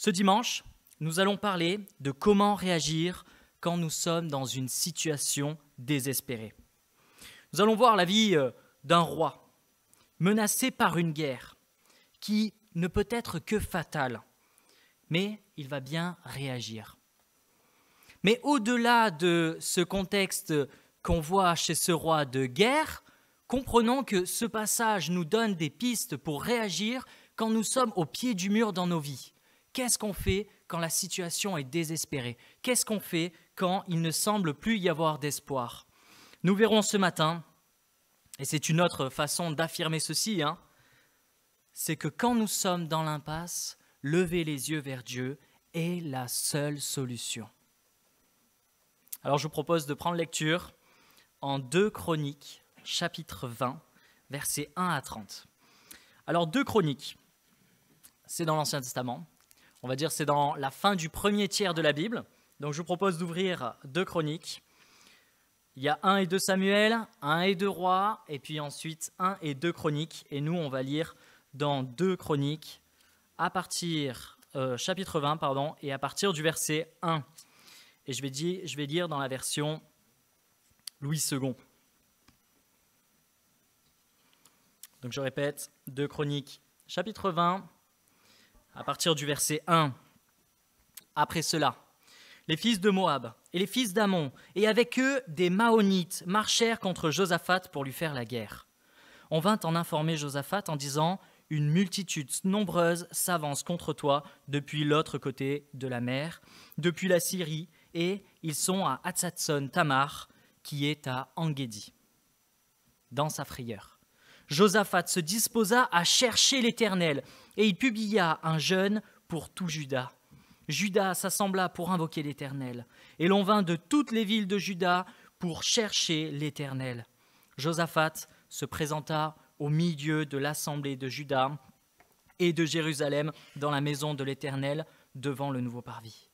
Ce dimanche, nous allons parler de comment réagir quand nous sommes dans une situation désespérée. Nous allons voir la vie d'un roi menacé par une guerre qui ne peut être que fatale, mais il va bien réagir. Mais au-delà de ce contexte qu'on voit chez ce roi de guerre, comprenons que ce passage nous donne des pistes pour réagir quand nous sommes au pied du mur dans nos vies. Qu'est-ce qu'on fait quand la situation est désespérée? Qu'est-ce qu'on fait quand il ne semble plus y avoir d'espoir? Nous verrons ce matin, et c'est une autre façon d'affirmer ceci, c'est que quand nous sommes dans l'impasse, lever les yeux vers Dieu est la seule solution. Alors je vous propose de prendre lecture en 2 Chroniques, chapitre 20, versets 1 à 30. Alors 2 Chroniques, c'est dans l'Ancien Testament. On va dire c'est dans la fin du premier tiers de la Bible. Donc je vous propose d'ouvrir 2 Chroniques. Il y a 1 et 2 Samuel, 1 et 2 Rois, et puis ensuite 1 et 2 Chroniques. Et nous, on va lire dans 2 Chroniques, à partir, chapitre 20, et à partir du verset 1. Et je vais lire dans la version Louis II. Donc je répète, 2 Chroniques, chapitre 20, à partir du verset 1. Après cela, les fils de Moab et les fils d'Ammon, et avec eux des Maonites, marchèrent contre Josaphat pour lui faire la guerre. On vint en informer Josaphat en disant « Une multitude nombreuse s'avance contre toi depuis l'autre côté de la mer, depuis la Syrie, et ils sont à Hatzatson Tamar, qui est à En-Gedi. » Dans sa frayeur, Josaphat se disposa à chercher l'Éternel, et il publia un jeûne pour tout Juda. Juda s'assembla pour invoquer l'Éternel, et l'on vint de toutes les villes de Juda pour chercher l'Éternel. Josaphat se présenta au milieu de l'assemblée de Juda et de Jérusalem dans la maison de l'Éternel devant le nouveau parvis.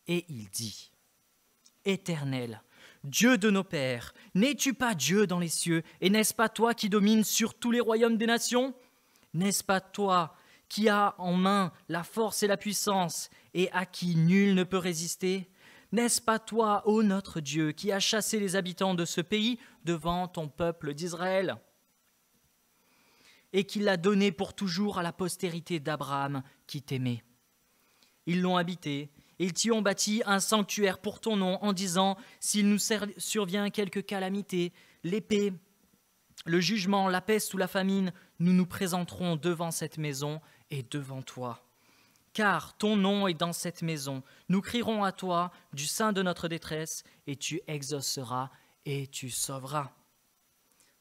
Et il dit, « Éternel, Dieu de nos pères, n'es-tu pas Dieu dans les cieux, et n'est-ce pas toi qui domines sur tous les royaumes des nations? N'est-ce pas toi qui as en main la force et la puissance, et à qui nul ne peut résister? N'est-ce pas toi, ô notre Dieu, qui as chassé les habitants de ce pays devant ton peuple d'Israël, et qui l'a donné pour toujours à la postérité d'Abraham qui t'aimait? Ils l'ont habité, ils t'y ont bâti un sanctuaire pour ton nom, en disant, s'il nous survient quelque calamité, l'épée, le jugement, la peste ou la famine, nous nous présenterons devant cette maison et devant toi. Car ton nom est dans cette maison. Nous crierons à toi du sein de notre détresse, et tu exauceras et tu sauveras.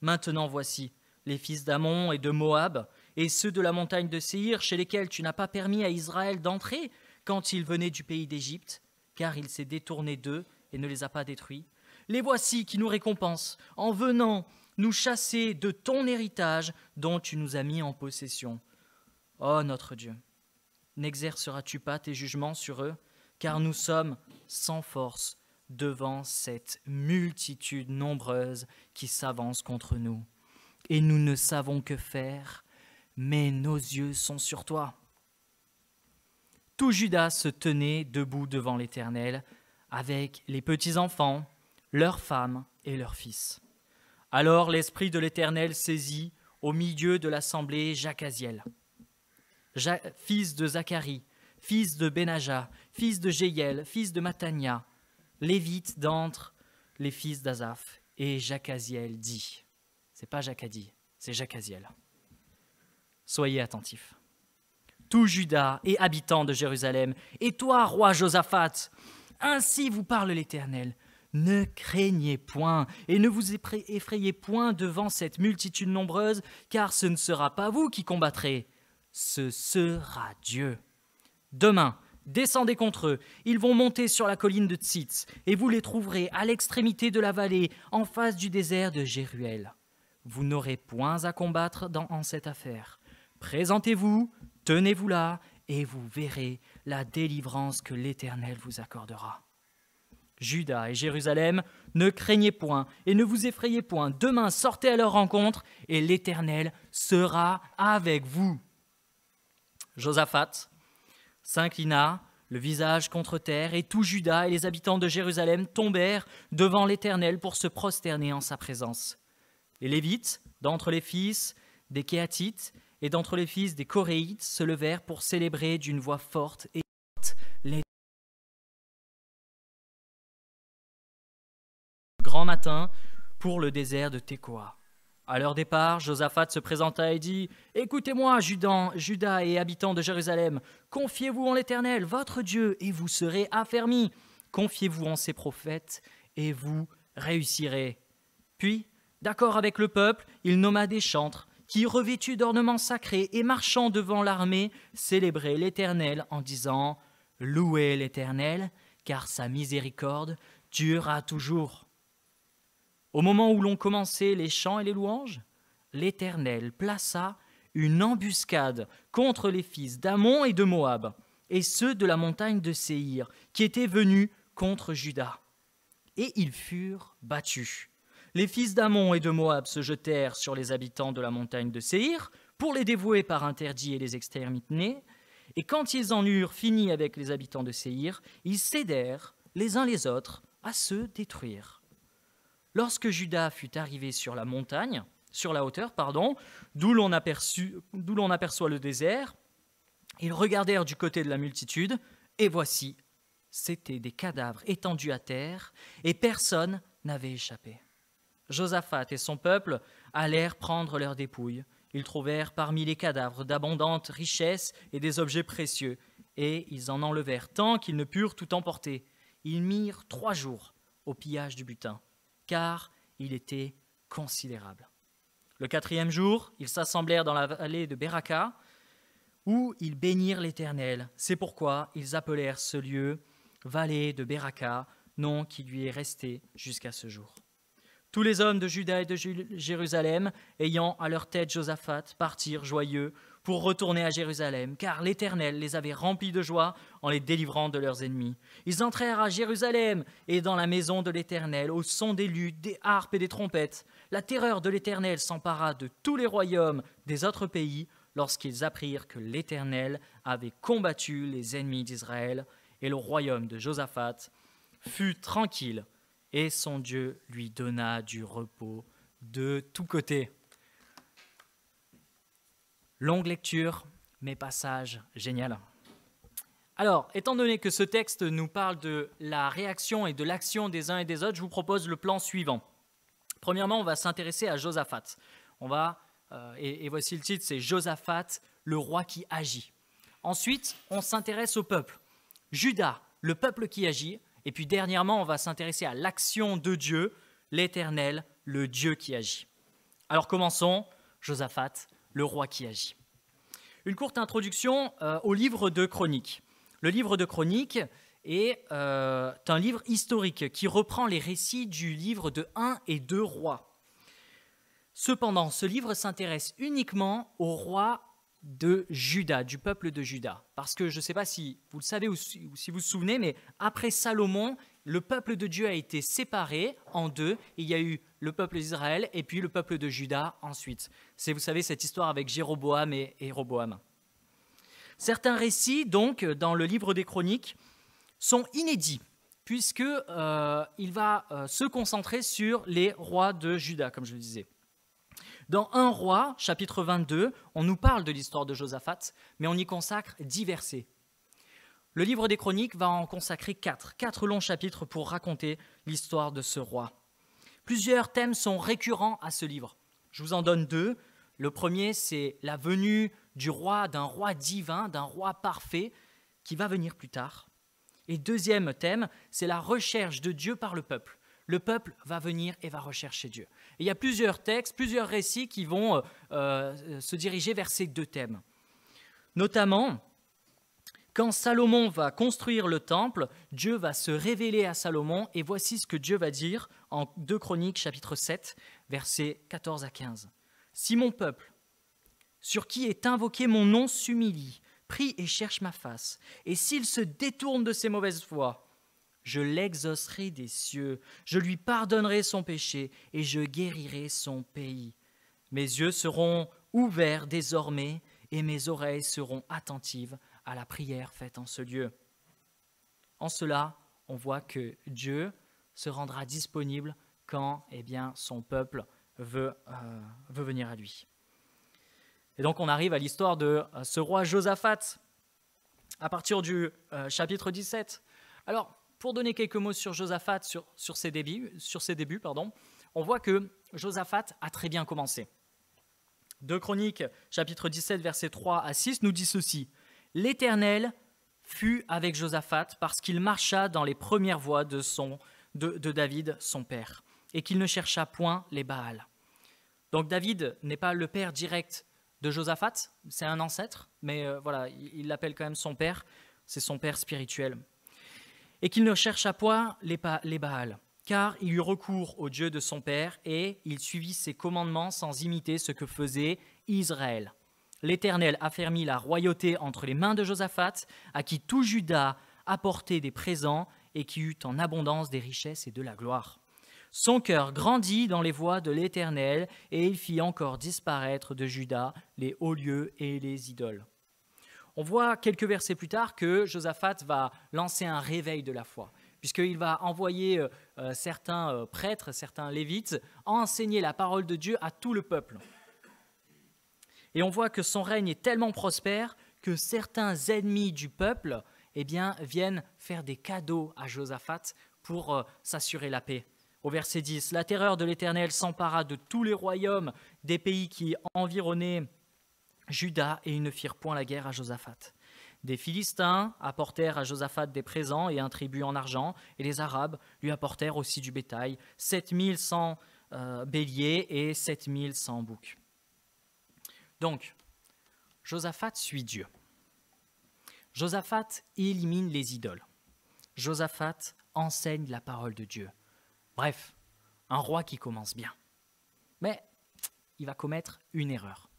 Maintenant voici les fils d'Ammon et de Moab, et ceux de la montagne de Séhir, chez lesquels tu n'as pas permis à Israël d'entrer quand il venait du pays d'Égypte, car il s'est détourné d'eux et ne les a pas détruits. Les voici qui nous récompensent en venant nous chasser de ton héritage dont tu nous as mis en possession. Ô notre Dieu, n'exerceras-tu pas tes jugements sur eux, car nous sommes sans force devant cette multitude nombreuse qui s'avance contre nous. Et nous ne savons que faire, mais nos yeux sont sur toi. » Tout Juda se tenait debout devant l'Éternel, avec les petits-enfants, leurs femmes et leurs fils. Alors l'Esprit de l'Éternel saisit au milieu de l'assemblée Jacaziel, fils de Zacharie, fils de Benaja, fils de Jéiel, fils de Matania, lévite d'entre les fils d'Azaph. Et Jacaziel dit, c'est pas Jacadi, c'est Jacaziel. Soyez attentifs. Tout Juda et habitants de Jérusalem, et toi, roi Josaphat, ainsi vous parle l'Éternel. Ne craignez point et ne vous effrayez point devant cette multitude nombreuse, car ce ne sera pas vous qui combattrez, ce sera Dieu. Demain, descendez contre eux, ils vont monter sur la colline de Tzitz, et vous les trouverez à l'extrémité de la vallée, en face du désert de Jéruel. Vous n'aurez point à combattre en cette affaire. Présentez-vous, tenez-vous là, et vous verrez la délivrance que l'Éternel vous accordera. Juda et Jérusalem, ne craignez point et ne vous effrayez point. Demain, sortez à leur rencontre, et l'Éternel sera avec vous. Josaphat s'inclina, le visage contre terre, et tout Juda et les habitants de Jérusalem tombèrent devant l'Éternel pour se prosterner en sa présence. Les Lévites, d'entre les fils des Kéatites et d'entre les fils des Coréites, se levèrent pour célébrer d'une voix forte et haute les grand matin pour le désert de Tekoa. À leur départ, Josaphat se présenta et dit « Écoutez-moi, Juda et habitants de Jérusalem, confiez-vous en l'Éternel, votre Dieu, et vous serez affermis. Confiez-vous en ses prophètes, et vous réussirez. » Puis, d'accord avec le peuple, il nomma des chantres qui, revêtus d'ornements sacrés et marchant devant l'armée, célébraient l'Éternel en disant « Louez l'Éternel, car sa miséricorde durera toujours. » Au moment où l'on commençait les chants et les louanges, l'Éternel plaça une embuscade contre les fils d'Ammon et de Moab, et ceux de la montagne de Séhir, qui étaient venus contre Juda. Et ils furent battus. Les fils d'Ammon et de Moab se jetèrent sur les habitants de la montagne de Séhir pour les dévouer par interdit et les exterminer. Et quand ils en eurent fini avec les habitants de Séhir, ils cédèrent les uns les autres à se détruire. Lorsque Juda fut arrivé sur la hauteur, d'où l'on aperçoit le désert, ils regardèrent du côté de la multitude, et voici, c'étaient des cadavres étendus à terre, et personne n'avait échappé. Josaphat et son peuple allèrent prendre leurs dépouilles. Ils trouvèrent parmi les cadavres d'abondantes richesses et des objets précieux, et ils en enlevèrent tant qu'ils ne purent tout emporter. Ils mirent 3 jours au pillage du butin, car il était considérable. Le 4e jour, ils s'assemblèrent dans la vallée de Beraka, où ils bénirent l'Éternel. C'est pourquoi ils appelèrent ce lieu vallée de Beraka, nom qui lui est resté jusqu'à ce jour. Tous les hommes de Juda et de Jérusalem, ayant à leur tête Josaphat, partirent joyeux pour retourner à Jérusalem, car l'Éternel les avait remplis de joie en les délivrant de leurs ennemis. Ils entrèrent à Jérusalem et dans la maison de l'Éternel, au son des luttes, des harpes et des trompettes. La terreur de l'Éternel s'empara de tous les royaumes des autres pays lorsqu'ils apprirent que l'Éternel avait combattu les ennemis d'Israël, et le royaume de Josaphat fut tranquille, et son Dieu lui donna du repos de tous côtés. Longue lecture, mais passage génial. Alors, étant donné que ce texte nous parle de la réaction et de l'action des uns et des autres, je vous propose le plan suivant. Premièrement, on va s'intéresser à Josaphat. Et voici le titre, c'est Josaphat, le roi qui agit. Ensuite, on s'intéresse au peuple. Juda, le peuple qui agit. Et puis dernièrement, on va s'intéresser à l'action de Dieu, l'Éternel, le Dieu qui agit. Alors commençons, Josaphat, le roi qui agit. Une courte introduction au livre de Chroniques. Le livre de Chroniques est un livre historique qui reprend les récits du livre de 1 et 2 rois. Cependant, ce livre s'intéresse uniquement aux rois de Juda, du peuple de Juda. Parce que je ne sais pas si vous le savez ou si vous vous souvenez, mais après Salomon, le peuple de Dieu a été séparé en 2. Il y a eu le peuple d'Israël et puis le peuple de Juda ensuite. C'est, vous savez, cette histoire avec Jéroboam et Roboam. Certains récits, donc, dans le livre des Chroniques, sont inédits, puisqu'il va se concentrer sur les rois de Juda, comme je le disais. Dans 1 roi, chapitre 22, on nous parle de l'histoire de Josaphat, mais on y consacre 10 versets. Le livre des Chroniques va en consacrer 4 longs chapitres pour raconter l'histoire de ce roi. Plusieurs thèmes sont récurrents à ce livre. Je vous en donne 2. Le premier, c'est la venue du roi, d'un roi divin, d'un roi parfait, qui va venir plus tard. Et deuxième thème, c'est la recherche de Dieu par le peuple. Le peuple va venir et va rechercher Dieu. Et il y a plusieurs textes, plusieurs récits qui vont se diriger vers ces 2 thèmes. Notamment, quand Salomon va construire le temple, Dieu va se révéler à Salomon, et voici ce que Dieu va dire en 2 Chroniques, chapitre 7, versets 14 à 15. « Si mon peuple, sur qui est invoqué mon nom, s'humilie, prie et cherche ma face, et s'il se détourne de ses mauvaises voies, je l'exaucerai des cieux, je lui pardonnerai son péché et je guérirai son pays. Mes yeux seront ouverts désormais et mes oreilles seront attentives à la prière faite en ce lieu. En cela, on voit que Dieu se rendra disponible quand son peuple veut venir à lui. Et donc on arrive à l'histoire de ce roi Josaphat, à partir du chapitre 17. Alors, pour donner quelques mots sur Josaphat, sur ses débuts, on voit que Josaphat a très bien commencé. 2 Chroniques, chapitre 17, versets 3 à 6, nous dit ceci. « L'Éternel fut avec Josaphat parce qu'il marcha dans les premières voies de David, son père, et qu'il ne chercha point les Baals. » Donc David n'est pas le père direct de Josaphat, c'est un ancêtre, mais il l'appelle quand même son père, c'est son père spirituel. Et qu'il ne chercha point les Baals, car il eut recours au Dieu de son père et il suivit ses commandements sans imiter ce que faisait Israël. L'Éternel affermit la royauté entre les mains de Josaphat, à qui tout Juda apportait des présents et qui eut en abondance des richesses et de la gloire. Son cœur grandit dans les voies de l'Éternel et il fit encore disparaître de Juda les hauts lieux et les idoles. On voit quelques versets plus tard que Josaphat va lancer un réveil de la foi, puisqu'il va envoyer certains prêtres, certains lévites, enseigner la parole de Dieu à tout le peuple. Et on voit que son règne est tellement prospère que certains ennemis du peuple viennent faire des cadeaux à Josaphat pour s'assurer la paix. Au verset 10, « La terreur de l'Éternel s'empara de tous les royaumes des pays qui environnaient Juda et ils ne firent point la guerre à Josaphat. Des Philistins apportèrent à Josaphat des présents et un tribut en argent, et les Arabes lui apportèrent aussi du bétail, 7100 béliers et 7100 boucs. » Donc, Josaphat suit Dieu. Josaphat élimine les idoles. Josaphat enseigne la parole de Dieu. Bref, un roi qui commence bien. Mais il va commettre une erreur,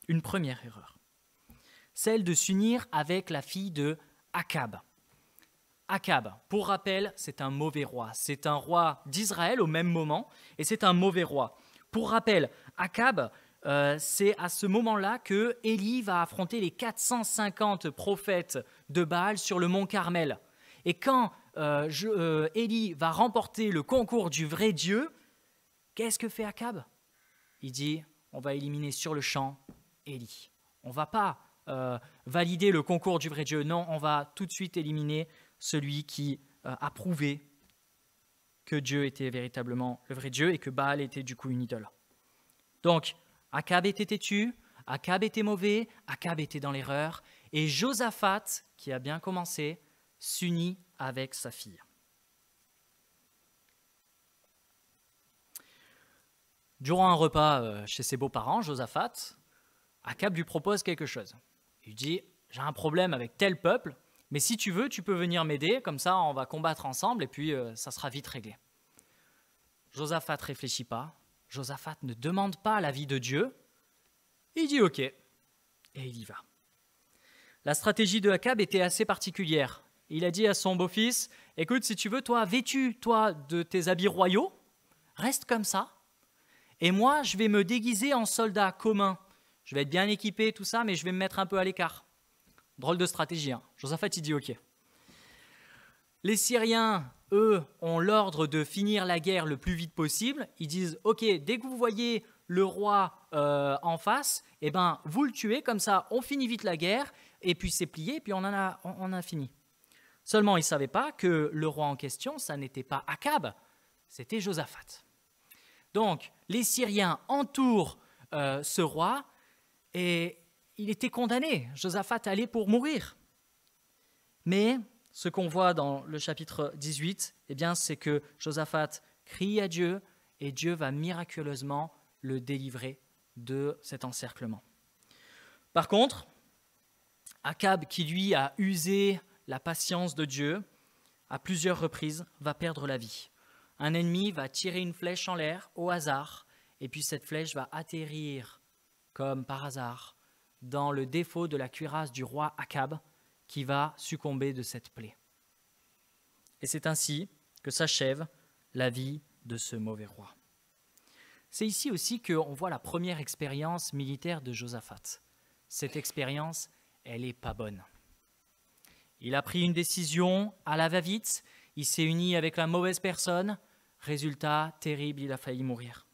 une première erreur. Celle de s'unir avec la fille de Akab. Akab, pour rappel, c'est un mauvais roi. C'est un roi d'Israël au même moment, et c'est un mauvais roi. Pour rappel, Akab, c'est à ce moment-là que Élie va affronter les 450 prophètes de Baal sur le mont Carmel. Et quand Élie va remporter le concours du vrai Dieu, qu'est-ce que fait Akab? Il dit, on va éliminer sur le champ Élie. On ne va pas valider le concours du vrai Dieu. Non, on va tout de suite éliminer celui qui a prouvé que Dieu était véritablement le vrai Dieu et que Baal était du coup une idole. Donc, Akab était têtu, Akab était mauvais, Akab était dans l'erreur, et Josaphat, qui a bien commencé, s'unit avec sa fille. Durant un repas chez ses beaux-parents, Josaphat, Akab lui propose quelque chose. Il lui dit, j'ai un problème avec tel peuple, mais si tu veux, tu peux venir m'aider, comme ça on va combattre ensemble et puis ça sera vite réglé. Josaphat ne réfléchit pas, Josaphat ne demande pas l'avis de Dieu, il dit ok, et il y va. La stratégie de Akab était assez particulière. Il a dit à son beau-fils, écoute, si tu veux, toi, vêtu, toi, de tes habits royaux, reste comme ça, et moi, je vais me déguiser en soldat commun. Je vais être bien équipé, tout ça, mais je vais me mettre un peu à l'écart. Drôle de stratégie, hein. Josaphat, il dit ok. Les Syriens, eux, ont l'ordre de finir la guerre le plus vite possible. Ils disent, ok, dès que vous voyez le roi en face, eh ben, vous le tuez, comme ça, on finit vite la guerre, et puis c'est plié, et puis on a fini. Seulement, ils ne savaient pas que le roi en question, ça n'était pas Akab, c'était Josaphat. Donc, les Syriens entourent ce roi, et il était condamné. Josaphat allait pour mourir. Mais ce qu'on voit dans le chapitre 18, eh bien, c'est que Josaphat crie à Dieu et Dieu va miraculeusement le délivrer de cet encerclement. Par contre, Akab, qui lui a usé la patience de Dieu, à plusieurs reprises, va perdre la vie. Un ennemi va tirer une flèche en l'air au hasard, et puis cette flèche va atterrir, comme par hasard, dans le défaut de la cuirasse du roi Akab, qui va succomber de cette plaie. Et c'est ainsi que s'achève la vie de ce mauvais roi. C'est ici aussi qu'on voit la première expérience militaire de Josaphat. Cette expérience, elle n'est pas bonne. Il a pris une décision à la va-vite, il s'est uni avec la mauvaise personne. Résultat terrible, il a failli mourir.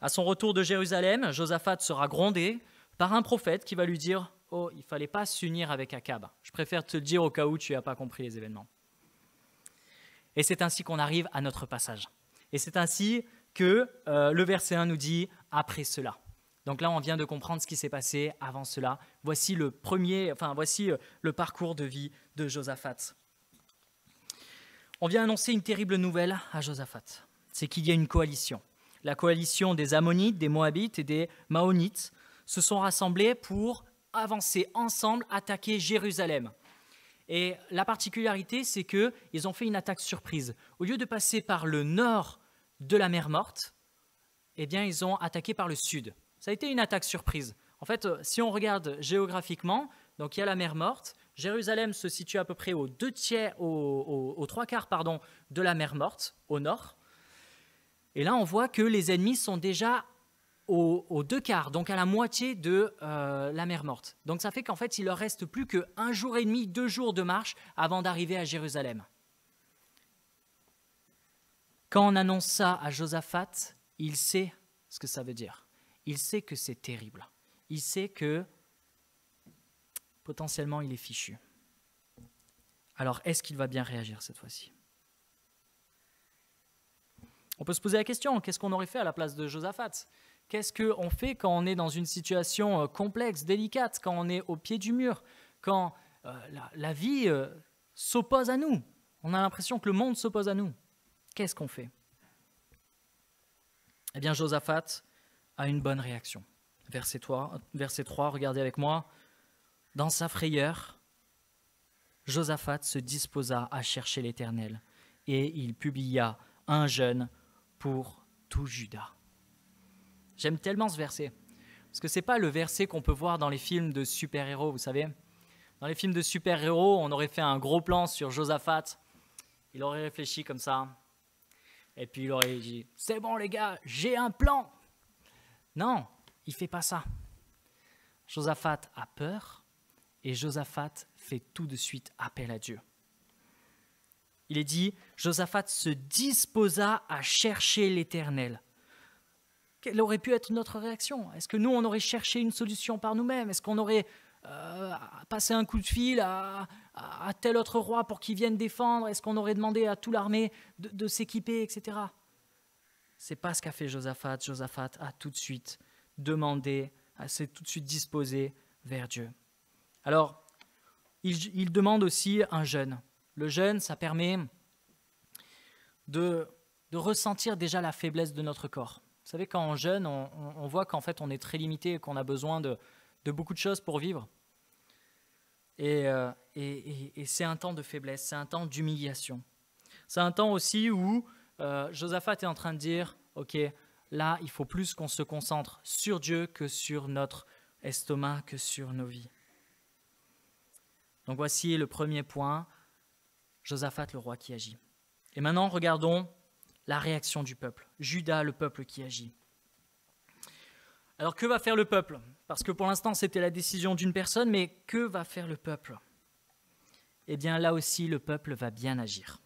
À son retour de Jérusalem, Josaphat sera grondé par un prophète qui va lui dire « Oh, il ne fallait pas s'unir avec Akab. Je préfère te le dire au cas où tu n'as pas compris les événements. » Et c'est ainsi qu'on arrive à notre passage. Et c'est ainsi que le verset 1 nous dit « Après cela ». Donc là, on vient de comprendre ce qui s'est passé avant cela. Voici le parcours de vie de Josaphat. On vient annoncer une terrible nouvelle à Josaphat. C'est qu'il y a une coalition. La coalition des Ammonites, des Moabites et des Maonites se sont rassemblés pour avancer ensemble, attaquer Jérusalem. Et la particularité, c'est qu'ils ont fait une attaque surprise. Au lieu de passer par le nord de la mer Morte, eh bien, ils ont attaqué par le sud. Ça a été une attaque surprise. En fait, si on regarde géographiquement, donc il y a la mer Morte, Jérusalem se situe à peu près aux 3/4 de la mer Morte, au nord. Et là, on voit que les ennemis sont déjà aux 2/4, donc à la moitié de la mer Morte. Donc ça fait qu'en fait, il leur reste plus qu'1 jour et demi, 2 jours de marche avant d'arriver à Jérusalem. Quand on annonce ça à Josaphat, il sait ce que ça veut dire. Il sait que c'est terrible. Il sait que potentiellement il est fichu. Alors, est-ce qu'il va bien réagir cette fois-ci ? On peut se poser la question, qu'est-ce qu'on aurait fait à la place de Josaphat ? Qu'est-ce qu'on fait quand on est dans une situation complexe, délicate, quand on est au pied du mur, quand la vie s'oppose à nous ? On a l'impression que le monde s'oppose à nous. Qu'est-ce qu'on fait ? Eh bien, Josaphat a une bonne réaction. Verset 3, regardez avec moi. Dans sa frayeur, Josaphat se disposa à chercher l'Éternel et il publia un jeûne pour tout Juda. J'aime tellement ce verset, parce que ce n'est pas le verset qu'on peut voir dans les films de super-héros, vous savez. Dans les films de super-héros, on aurait fait un gros plan sur Josaphat, il aurait réfléchi comme ça, et puis il aurait dit « C'est bon les gars, j'ai un plan !» Non, il ne fait pas ça. Josaphat a peur et Josaphat fait tout de suite appel à Dieu. Il est dit, Josaphat se disposa à chercher l'Éternel. Quelle aurait pu être notre réaction ? Est-ce que nous, on aurait cherché une solution par nous-mêmes ? Est-ce qu'on aurait passé un coup de fil à tel autre roi pour qu'il vienne défendre ? Est-ce qu'on aurait demandé à toute l'armée de s'équiper, etc. C'est pas ce qu'a fait Josaphat. Josaphat a tout de suite demandé, s'est tout de suite disposé vers Dieu. Alors, il demande aussi un jeûne. Le jeûne, ça permet de ressentir déjà la faiblesse de notre corps. Vous savez, quand on jeûne, on voit qu'en fait, on est très limité et qu'on a besoin de beaucoup de choses pour vivre. Et c'est un temps de faiblesse, c'est un temps d'humiliation. C'est un temps aussi où Josaphat est en train de dire, ok, là, il faut plus qu'on se concentre sur Dieu que sur notre estomac, que sur nos vies. Donc voici le premier point, Josaphat, le roi qui agit. Et maintenant, regardons la réaction du peuple. Juda, le peuple qui agit. Alors, que va faire le peuple ? Parce que pour l'instant, c'était la décision d'une personne, mais que va faire le peuple ? Eh bien, là aussi, le peuple va bien agir.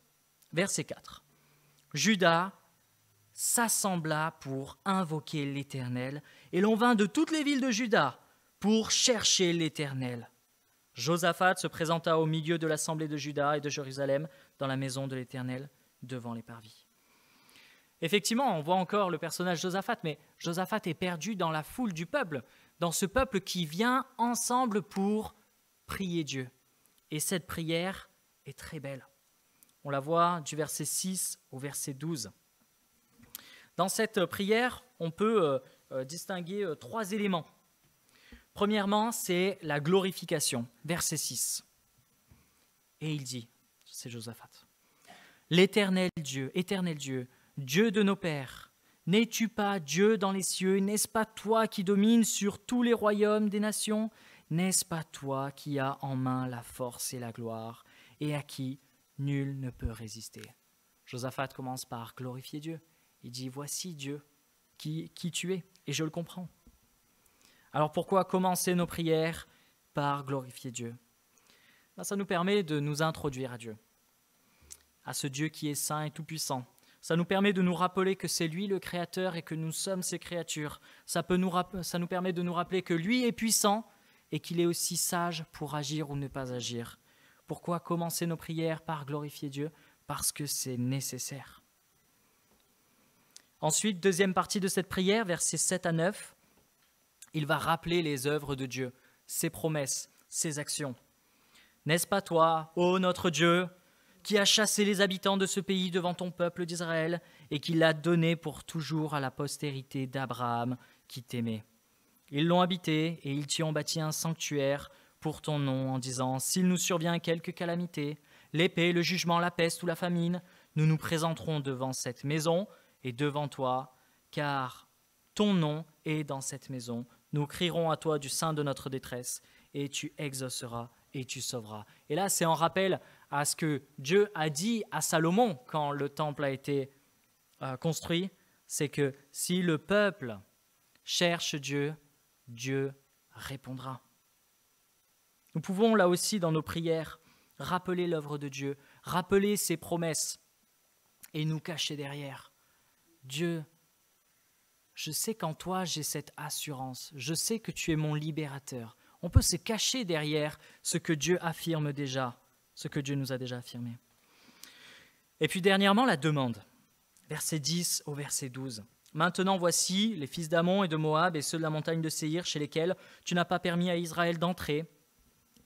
Verset 4. Juda s'assembla pour invoquer l'Éternel, et l'on vint de toutes les villes de Juda pour chercher l'Éternel. Josaphat se présenta au milieu de l'assemblée de Juda et de Jérusalem dans la maison de l'Éternel, devant les parvis. Effectivement, on voit encore le personnage Josaphat, mais Josaphat est perdu dans la foule du peuple, dans ce peuple qui vient ensemble pour prier Dieu. Et cette prière est très belle. On la voit du verset 6 au verset 12. Dans cette prière, on peut distinguer 3 éléments. Premièrement, c'est la glorification, verset 6. Et il dit, c'est Josaphat, « L'Éternel Dieu, Dieu de nos pères, n'es-tu pas Dieu dans les cieux? N'est-ce pas toi qui domines sur tous les royaumes des nations? N'est-ce pas toi qui as en main la force et la gloire, et à qui nul ne peut résister ?» Josaphat commence par glorifier Dieu. Il dit, voici Dieu, qui tu es, et je le comprends. Alors pourquoi commencer nos prières par glorifier Dieu ? ça nous permet de nous introduire à Dieu, à ce Dieu qui est saint et tout-puissant. Ça nous permet de nous rappeler que c'est lui le Créateur et que nous sommes ses créatures. Ça nous permet de nous rappeler que lui est puissant et qu'il est aussi sage pour agir ou ne pas agir. Pourquoi commencer nos prières par glorifier Dieu? Parce que c'est nécessaire. Ensuite, deuxième partie de cette prière, versets 7 à 9, il va rappeler les œuvres de Dieu, ses promesses, ses actions. N'est-ce pas toi, ô notre Dieu, qui as chassé les habitants de ce pays devant ton peuple d'Israël et qui l'a donné pour toujours à la postérité d'Abraham qui t'aimait? Ils l'ont habité et ils t'y ont bâti un sanctuaire pour ton nom en disant « S'il nous survient quelque calamité, l'épée, le jugement, la peste ou la famine, nous nous présenterons devant cette maison et devant toi, car ton nom est dans cette maison. Nous crierons à toi du sein de notre détresse et tu exauceras et tu sauveras. » Et là, c'est en rappel à ce que Dieu a dit à Salomon quand le temple a été construit, c'est que si le peuple cherche Dieu, Dieu répondra. Nous pouvons là aussi dans nos prières rappeler l'œuvre de Dieu, rappeler ses promesses et nous cacher derrière. Dieu, je sais qu'en toi j'ai cette assurance, je sais que tu es mon libérateur. On peut se cacher derrière ce que Dieu affirme déjà, ce que Dieu nous a déjà affirmé. Et puis dernièrement, la demande, verset 10 au verset 12. « Maintenant voici les fils d'Ammon et de Moab et ceux de la montagne de Séhir chez lesquels tu n'as pas permis à Israël d'entrer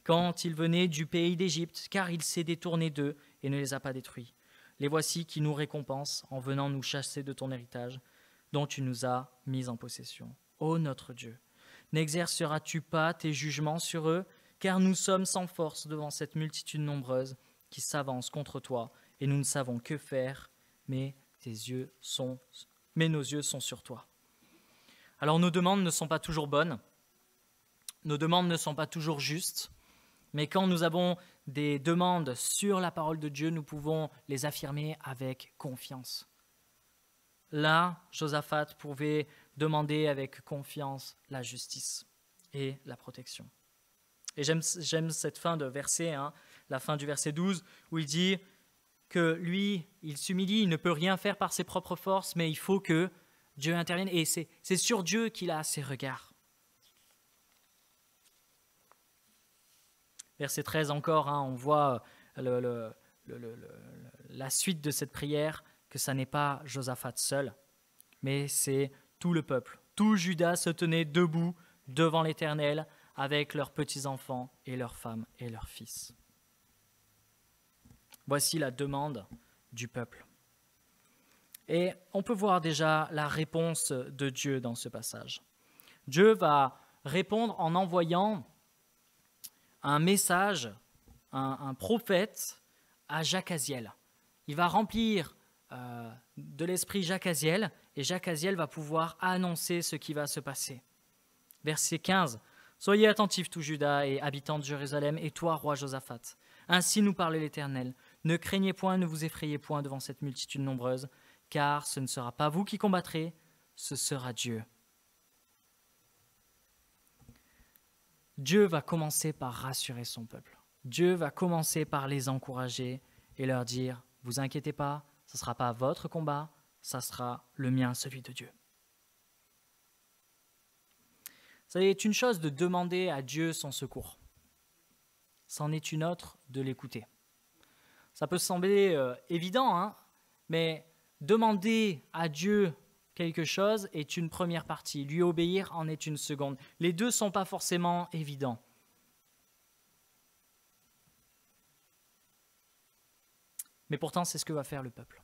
quand il venait du pays d'Égypte, car il s'est détourné d'eux et ne les a pas détruits. Les voici qui nous récompensent en venant nous chasser de ton héritage, dont tu nous as mis en possession. Ô notre Dieu, n'exerceras-tu pas tes jugements sur eux, car nous sommes sans force devant cette multitude nombreuse qui s'avance contre toi, et nous ne savons que faire, mais nos yeux sont sur toi. » Alors nos demandes ne sont pas toujours bonnes, nos demandes ne sont pas toujours justes, mais quand nous avons des demandes sur la parole de Dieu, nous pouvons les affirmer avec confiance. Là, Josaphat pouvait demander avec confiance la justice et la protection. Et j'aime cette fin de verset, la fin du verset 12, où il dit que lui, il s'humilie, il ne peut rien faire par ses propres forces, mais il faut que Dieu intervienne. Et c'est sur Dieu qu'il a ses regards. Verset 13 encore, on voit la suite de cette prière, que ça n'est pas Josaphat seul, mais c'est tout le peuple. Tout Juda se tenait debout devant l'Éternel avec leurs petits-enfants et leurs femmes et leurs fils. Voici la demande du peuple. Et on peut voir déjà la réponse de Dieu dans ce passage. Dieu va répondre en envoyant un message, un prophète à Jacaziel. Il va remplir de l'esprit Jacaziel et Jacaziel va pouvoir annoncer ce qui va se passer. Verset 15. « Soyez attentifs, tout Juda et habitants de Jérusalem, et toi, roi Josaphat. Ainsi nous parlait l'Éternel. Ne craignez point, ne vous effrayez point devant cette multitude nombreuse, car ce ne sera pas vous qui combattrez, ce sera Dieu. » Dieu va commencer par rassurer son peuple. Dieu va commencer par les encourager et leur dire « Vous inquiétez pas, ce ne sera pas votre combat, ça sera le mien, celui de Dieu. » Ça est une chose de demander à Dieu son secours. C'en est une autre de l'écouter. Ça peut sembler évident, mais demander à Dieu quelque chose est une première partie, lui obéir en est une seconde. Les deux ne sont pas forcément évidents. Mais pourtant, c'est ce que va faire le peuple.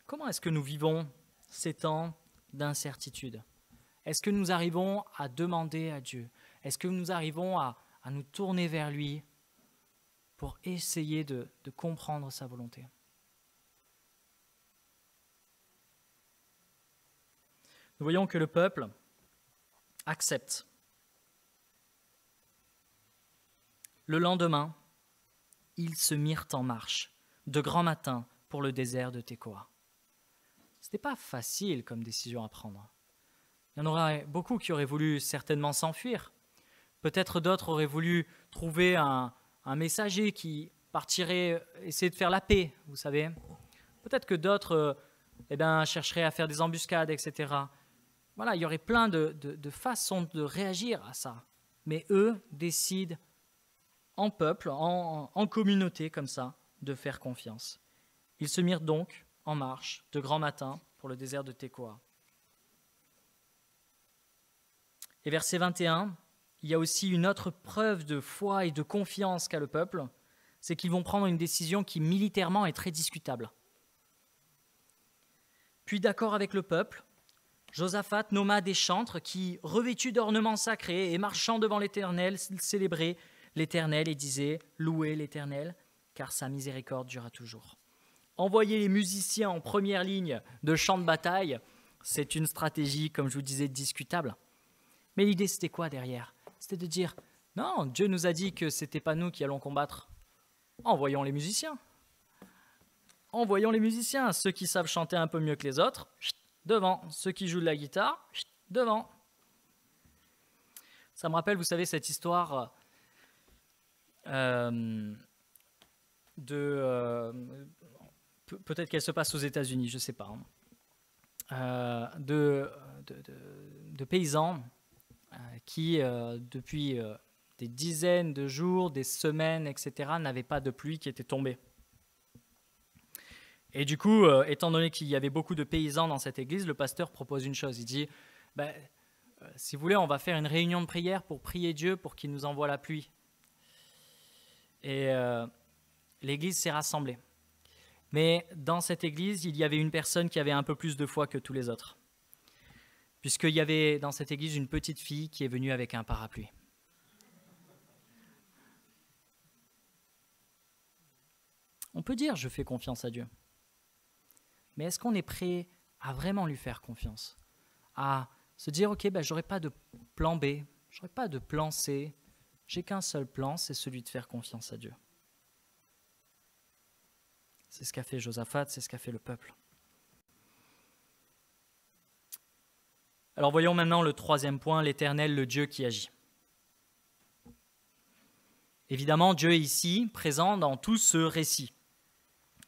Comment est-ce que nous vivons ces temps d'incertitude? Est-ce que nous arrivons à demander à Dieu? Est-ce que nous arrivons à nous tourner vers lui pour essayer de comprendre sa volonté? Nous voyons que le peuple accepte. Le lendemain, ils se mirent en marche, de grand matin, pour le désert de Tekoa. Ce n'était pas facile comme décision à prendre. Il y en aurait beaucoup qui auraient voulu certainement s'enfuir. Peut-être d'autres auraient voulu trouver un messager qui partirait essayer de faire la paix, vous savez. Peut-être que d'autres chercheraient à faire des embuscades, etc. Voilà, il y aurait plein de façons de réagir à ça. Mais eux décident en peuple, en communauté comme ça, de faire confiance. Ils se mirent donc en marche de grand matin pour le désert de Tekoa. Et verset 21, il y a aussi une autre preuve de foi et de confiance qu'a le peuple, c'est qu'ils vont prendre une décision qui militairement est très discutable. Puis d'accord avec le peuple, Josaphat nomma des chantres qui, revêtus d'ornements sacrés et marchant devant l'Éternel, célébraient l'Éternel et disaient « Louez l'Éternel, car sa miséricorde durera toujours ». Envoyer les musiciens en première ligne de chants de bataille, c'est une stratégie, comme je vous disais, discutable. Mais l'idée, c'était quoi derrière? C'était de dire « Non, Dieu nous a dit que ce n'était pas nous qui allons combattre. Envoyons les musiciens. Envoyons les musiciens, ceux qui savent chanter un peu mieux que les autres, devant. Ceux qui jouent de la guitare, devant. » Ça me rappelle, vous savez, cette histoire peut-être qu'elle se passe aux États-Unis, je ne sais pas, de paysans qui, depuis des dizaines de jours, des semaines, etc., n'avaient pas de pluie qui était tombée. Et du coup, étant donné qu'il y avait beaucoup de paysans dans cette église, le pasteur propose une chose. Il dit, si vous voulez, on va faire une réunion de prière pour prier Dieu pour qu'il nous envoie la pluie. Et l'église s'est rassemblée. Mais dans cette église, il y avait une personne qui avait un peu plus de foi que tous les autres. Puisqu'il y avait dans cette église une petite fille qui est venue avec un parapluie. On peut dire « je fais confiance à Dieu ». Mais est-ce qu'on est prêt à vraiment lui faire confiance? À se dire « ok, j'aurai pas de plan B, j'aurai pas de plan C, j'ai qu'un seul plan, c'est celui de faire confiance à Dieu ». C'est ce qu'a fait Josaphat, c'est ce qu'a fait le peuple. Alors voyons maintenant le troisième point, l'Éternel, le Dieu qui agit. Évidemment, Dieu est ici, présent dans tout ce récit.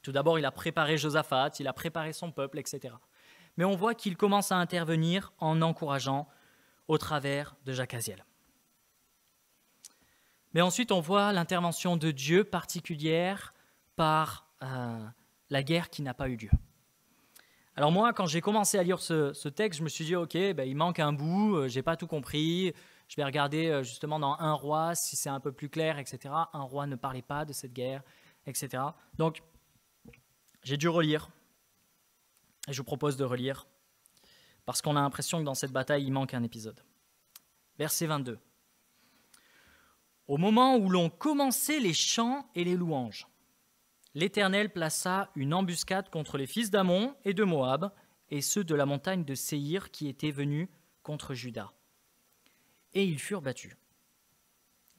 Tout d'abord, il a préparé Josaphat, il a préparé son peuple, etc. Mais on voit qu'il commence à intervenir en encourageant au travers de Jacaziel. Mais ensuite, on voit l'intervention de Dieu particulière par la guerre qui n'a pas eu lieu. Alors moi, quand j'ai commencé à lire ce texte, je me suis dit, ok, il manque un bout, j'ai pas tout compris, je vais regarder justement dans 1 Roi, si c'est un peu plus clair, etc. 1 Roi ne parlait pas de cette guerre, etc. Donc, j'ai dû relire, et je vous propose de relire, parce qu'on a l'impression que dans cette bataille, il manque un épisode. Verset 22. Au moment où l'on commençait les chants et les louanges, l'Éternel plaça une embuscade contre les fils d'Ammon et de Moab, et ceux de la montagne de Séhir qui étaient venus contre Juda. Et ils furent battus.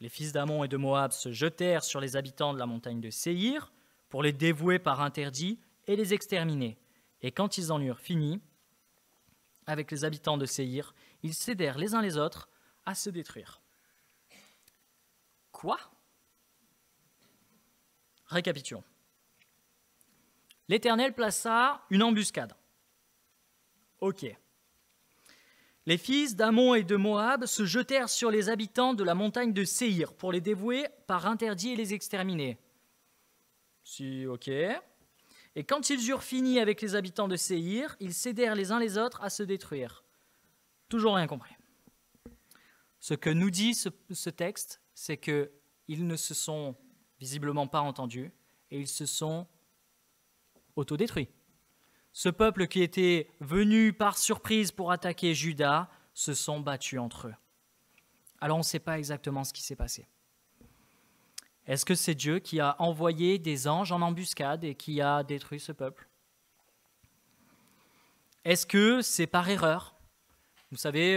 Les fils d'Ammon et de Moab se jetèrent sur les habitants de la montagne de Séhir pour les dévouer par interdit et les exterminer. Et quand ils en eurent fini avec les habitants de Séhir, ils cédèrent les uns les autres à se détruire. Quoi? Récapitulons. L'Éternel plaça une embuscade. Ok. Les fils d'Ammon et de Moab se jetèrent sur les habitants de la montagne de Séhir pour les dévouer par interdit et les exterminer. Si, ok. Et quand ils eurent fini avec les habitants de Séhir, ils cédèrent les uns les autres à se détruire. Toujours rien compris. Ce que nous dit ce texte, c'est qu'ils ne se sont visiblement pas entendus et ils se sont autodétruits. Ce peuple qui était venu par surprise pour attaquer Juda se sont battus entre eux. Alors on ne sait pas exactement ce qui s'est passé. Est-ce que c'est Dieu qui a envoyé des anges en embuscade et qui a détruit ce peuple? Est-ce que c'est par erreur? Vous savez,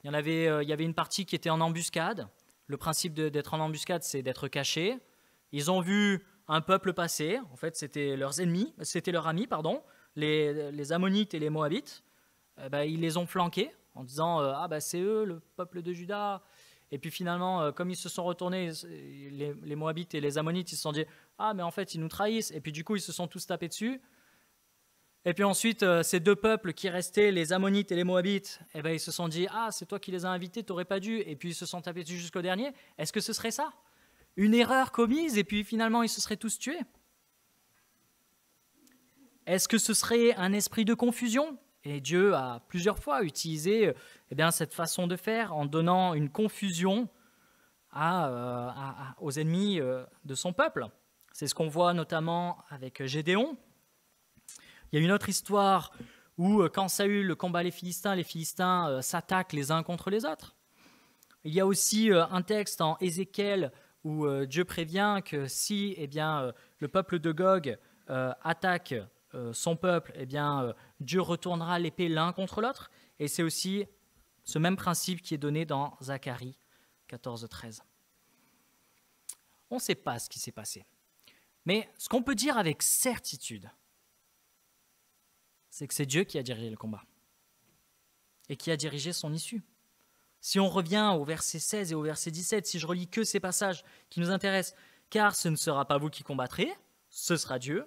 il y avait une partie qui était en embuscade. Le principe d'être en embuscade, c'est d'être caché. Ils ont vu un peuple passer. En fait, c'était leurs amis, les Ammonites et les Moabites. Ils les ont flanqués en disant c'est eux, le peuple de Juda. Et puis finalement, comme ils se sont retournés, les Moabites et les Ammonites, ils se sont dit « Ah, mais en fait, ils nous trahissent ». Et puis du coup, ils se sont tous tapés dessus. Et puis ensuite, ces deux peuples qui restaient, les Ammonites et les Moabites, eh ben, ils se sont dit « Ah, c'est toi qui les as invités, t'aurais pas dû ». Et puis ils se sont tapés dessus jusqu'au dernier. Est-ce que ce serait ça? Une erreur commise et puis finalement, ils se seraient tous tués? Est-ce que ce serait un esprit de confusion? Et Dieu a plusieurs fois utilisé cette façon de faire en donnant une confusion aux ennemis de son peuple. C'est ce qu'on voit notamment avec Gédéon. Il y a une autre histoire où quand Saül combat les Philistins s'attaquent les uns contre les autres. Il y a aussi un texte en Ézéchiel où Dieu prévient que si le peuple de Gog attaque son peuple, Dieu retournera l'épée l'un contre l'autre. Et c'est aussi ce même principe qui est donné dans Zacharie 14:13. On ne sait pas ce qui s'est passé. Mais ce qu'on peut dire avec certitude, c'est que c'est Dieu qui a dirigé le combat et qui a dirigé son issue. Si on revient au verset 16 et au verset 17, si je relis que ces passages qui nous intéressent, « Car ce ne sera pas vous qui combattrez, ce sera Dieu.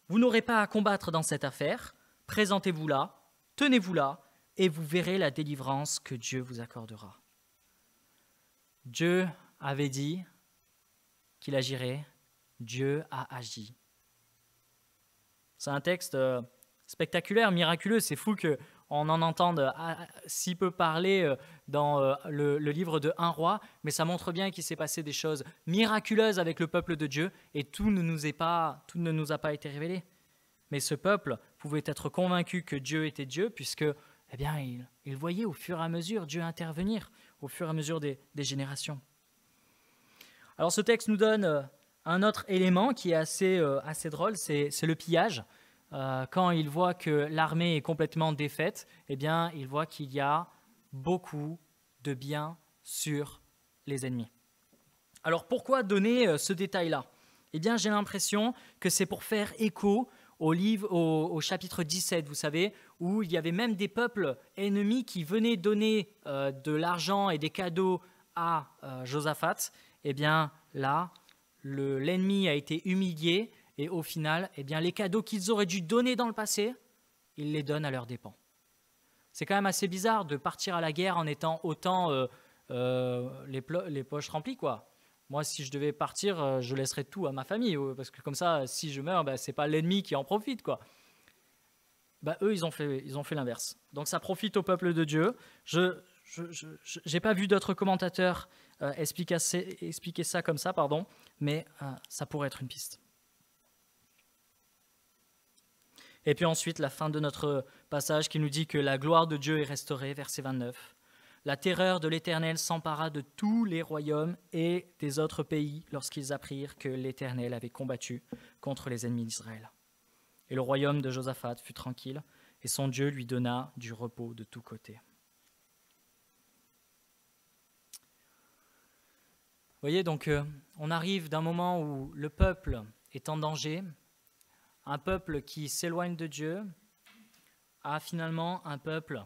Vous n'aurez pas à combattre dans cette affaire. Présentez-vous là, tenez-vous là, et vous verrez la délivrance que Dieu vous accordera. » Dieu avait dit qu'il agirait. Dieu a agi. C'est un texte spectaculaire, miraculeux. C'est fou qu'on en entende si peu parler dans le livre de 1 Roi, mais ça montre bien qu'il s'est passé des choses miraculeuses avec le peuple de Dieu et tout ne nous a pas été révélé. Mais ce peuple pouvait être convaincu que Dieu était Dieu puisque il voyait au fur et à mesure Dieu intervenir, au fur et à mesure des générations. Alors ce texte nous donne un autre élément qui est assez drôle, c'est le pillage. Quand il voit que l'armée est complètement défaite, il voit qu'il y a beaucoup de biens sur les ennemis. Alors pourquoi donner ce détail-là? J'ai l'impression que c'est pour faire écho au chapitre 17, vous savez, où il y avait même des peuples ennemis qui venaient donner de l'argent et des cadeaux à Josaphat. Là, l'ennemi a été humilié et au final, les cadeaux qu'ils auraient dû donner dans le passé, ils les donnent à leurs dépens. C'est quand même assez bizarre de partir à la guerre en étant autant les poches remplies, quoi. Moi, si je devais partir, je laisserais tout à ma famille, parce que comme ça, si je meurs, c'est pas l'ennemi qui en profite, quoi. Eux, ils ont fait l'inverse. Donc ça profite au peuple de Dieu. Je n'ai pas vu d'autres commentateurs expliquer ça comme ça, mais ça pourrait être une piste. Et puis ensuite, la fin de notre passage qui nous dit que la gloire de Dieu est restaurée, verset 29. La terreur de l'Éternel s'empara de tous les royaumes et des autres pays lorsqu'ils apprirent que l'Éternel avait combattu contre les ennemis d'Israël. Et le royaume de Josaphat fut tranquille, et son Dieu lui donna du repos de tous côtés. Vous voyez, donc on arrive d'un moment où le peuple est en danger, un peuple qui s'éloigne de Dieu, à finalement un peuple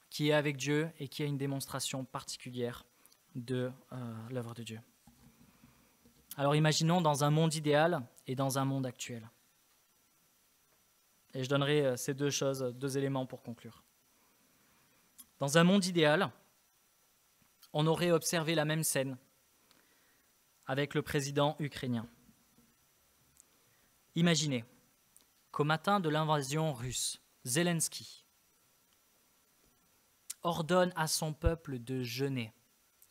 qui est avec Dieu et qui a une démonstration particulière de l'œuvre de Dieu. Alors imaginons dans un monde idéal et dans un monde actuel. Et je donnerai ces deux éléments pour conclure. Dans un monde idéal, on aurait observé la même scène avec le président ukrainien. Imaginez qu'au matin de l'invasion russe, Zelensky ordonne à son peuple de jeûner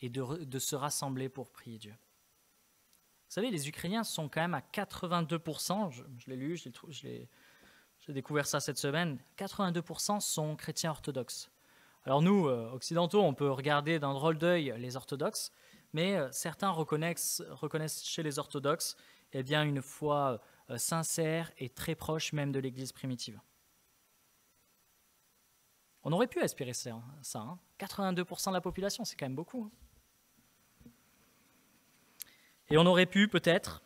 et de se rassembler pour prier Dieu. Vous savez, les Ukrainiens sont quand même à 82%, je l'ai lu, j'ai découvert ça cette semaine, 82% sont chrétiens orthodoxes. Alors nous, occidentaux, on peut regarder d'un drôle d'œil les orthodoxes, mais certains reconnaissent chez les orthodoxes une foi sincère et très proche même de l'Église primitive. On aurait pu aspirer ça, hein. 82% de la population, c'est quand même beaucoup. Hein. Et on aurait pu peut-être,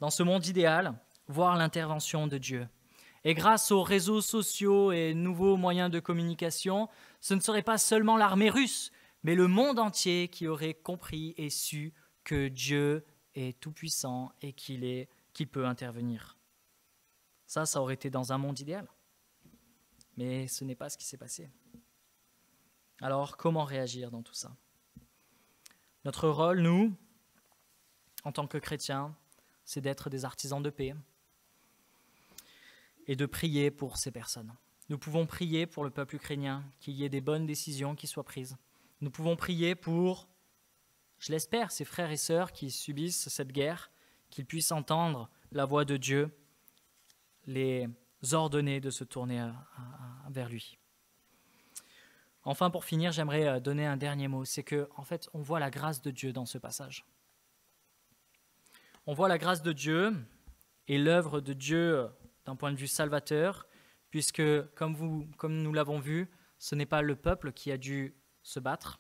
dans ce monde idéal, voir l'intervention de Dieu. Et grâce aux réseaux sociaux et nouveaux moyens de communication, ce ne serait pas seulement l'armée russe, mais le monde entier qui aurait compris et su que Dieu est tout-puissant et qu'il peut intervenir. Ça aurait été dans un monde idéal. Mais ce n'est pas ce qui s'est passé. Alors, comment réagir dans tout ça? Notre rôle, nous, en tant que chrétiens, c'est d'être des artisans de paix et de prier pour ces personnes. Nous pouvons prier pour le peuple ukrainien, qu'il y ait des bonnes décisions qui soient prises. Nous pouvons prier pour, je l'espère, ces frères et sœurs qui subissent cette guerre, qu'ils puissent entendre la voix de Dieu, les ordonner de se tourner vers lui. Enfin, pour finir, j'aimerais donner un dernier mot. C'est que, en fait, on voit la grâce de Dieu dans ce passage. On voit la grâce de Dieu et l'œuvre de Dieu d'un point de vue salvateur, puisque, comme nous l'avons vu, ce n'est pas le peuple qui a dû se battre,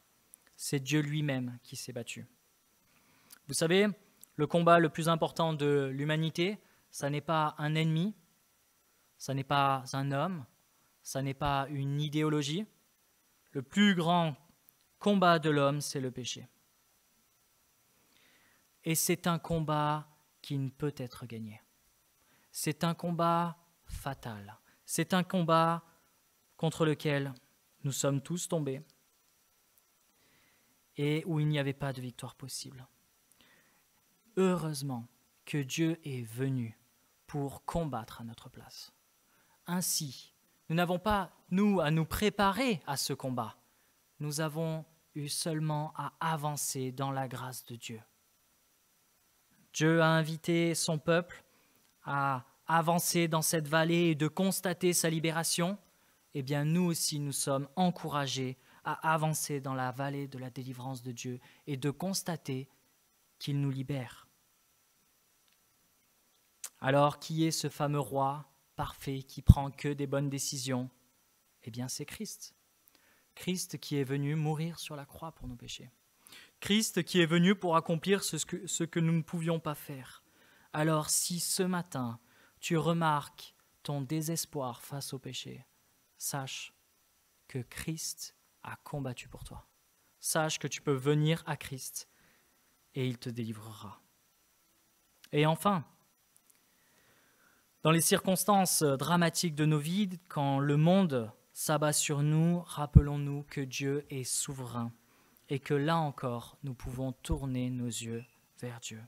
c'est Dieu lui-même qui s'est battu. Vous savez, le combat le plus important de l'humanité, ça n'est pas un ennemi, ça n'est pas un homme, ça n'est pas une idéologie. Le plus grand combat de l'homme, c'est le péché. Et c'est un combat qui ne peut être gagné. C'est un combat fatal. C'est un combat contre lequel nous sommes tous tombés et où il n'y avait pas de victoire possible. Heureusement que Dieu est venu pour combattre à notre place. Ainsi, nous n'avons pas, nous, à nous préparer à ce combat. Nous avons eu seulement à avancer dans la grâce de Dieu. Dieu a invité son peuple à avancer dans cette vallée et de constater sa libération. Eh bien, nous aussi, nous sommes encouragés à avancer dans la vallée de la délivrance de Dieu et de constater qu'il nous libère. Alors, qui est ce fameux roi parfait qui prend que des bonnes décisions? Eh bien, c'est Christ. Christ qui est venu mourir sur la croix pour nos péchés. Christ qui est venu pour accomplir ce que nous ne pouvions pas faire. Alors, si ce matin, tu remarques ton désespoir face au péché, sache que Christ a combattu pour toi. Sache que tu peux venir à Christ et il te délivrera. Et enfin, dans les circonstances dramatiques de nos vies, quand le monde s'abat sur nous, rappelons-nous que Dieu est souverain et que là encore, nous pouvons tourner nos yeux vers Dieu.